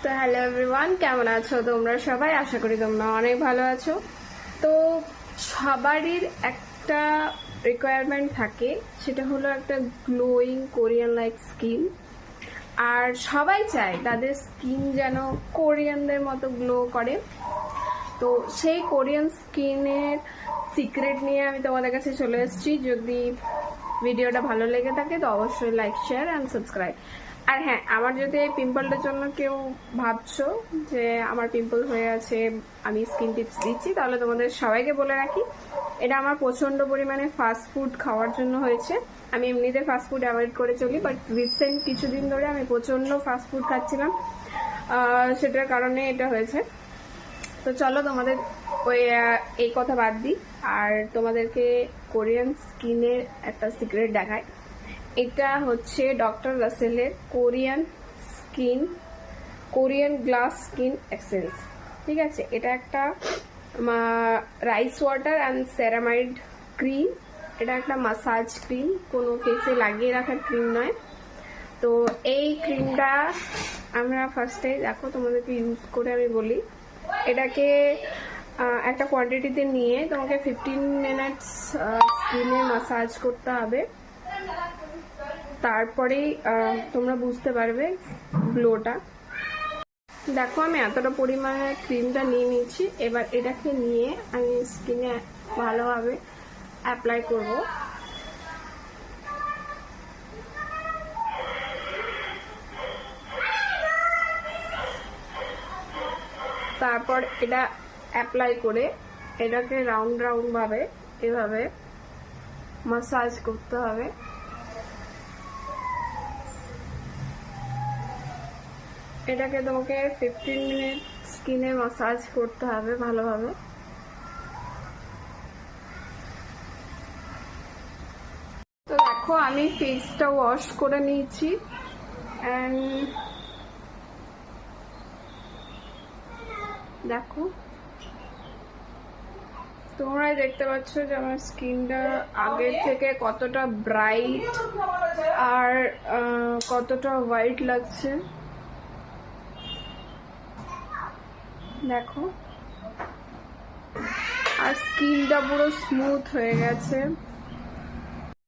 তো hello everyone, কেমন আছো তোমরা সবাই? আশা করি তোমরা অনেক ভালো আছো। তো সবারই একটা রিকোয়ারমেন্ট থাকে, সেটা হলো একটা গ্লোয়িং কোরিয়ান লাইক স্কিন। আর সবাই চায় তাদের স্কিন যেন কোরিয়ানদের মতো গ্লো করে। তো সেই কোরিয়ান স্কিনের সিক্রেট নিয়ে আমি তোমাদের কাছে চলে এসেছি। যদি ভিডিওটা ভালো লেগে থাকে তো অবশ্যই লাইক, শেয়ার অ্যান্ড সাবস্ক্রাইব। আর হ্যাঁ, আমার যদি এই পিম্পলটার জন্য কেউ ভাবছো যে আমার পিম্পল হয়ে আছে, আমি স্কিন টিপস দিচ্ছি, তাহলে তোমাদের সবাইকে বলে রাখি, এটা আমার প্রচণ্ড পরিমাণে ফাস্ট ফুড খাওয়ার জন্য হয়েছে। আমি এমনিতে ফাস্ট ফুড অ্যাভয়েড করে চলি, বাট রিসেন্ট কিছুদিন ধরে আমি প্রচণ্ড ফাস্ট ফুড খাচ্ছিলাম, সেটার কারণে এটা হয়েছে। তো চলো তোমাদের ওই এই কথা বাদ দিই, আর তোমাদেরকে কোরিয়ান স্কিনের একটা সিক্রেট দেখায়। এটা হচ্ছে ডক্টর রাসেলের কোরিয়ান গ্লাস স্কিন এসেন্স। ঠিক আছে, এটা একটা rice water and ceramide cream. এটা একটা মাসাজ ক্রিম, কোনো ফেসে লাগিয়ে রাখার ক্রিম নয়। তো এই ক্রিমটা আমরা ফার্স্টে দেখো তোমাদেরকে ইউজ করে আমি বলি। এটাকে একটা কোয়ান্টিটিতে নিয়ে তোমাকে 15 মিনিটস স্কিনে মাসাজ করতে হবে। তারপরেই তোমরা বুঝতে পারবে গ্লোটা। দেখো আমি এতটা পরিমাণে ক্রিমটা নিয়ে নিচ্ছি। এবার এটাকে নিয়ে আমি স্কিনে ভালোভাবে অ্যাপ্লাই করব। তারপর এটা অ্যাপ্লাই করে এটাকে রাউন্ড রাউন্ড ভাবে এভাবে মাসাজ করতে হবে। এটাকে তোমাকে 15 মিনিট স্কিনে মাসাজ করতে হবে ভালোভাবে। তো দেখো আমি ফেসটা ওয়াশ করে নিয়েছি, অ্যান্ড দেখো তোমরাই দেখতে পাচ্ছ যে আমার স্কিনটা আগের থেকে কতটা ব্রাইট আর কতটা হোয়াইট লাগছে। দেখো, আর স্কিনটা পুরো স্মুথ হয়ে গেছে।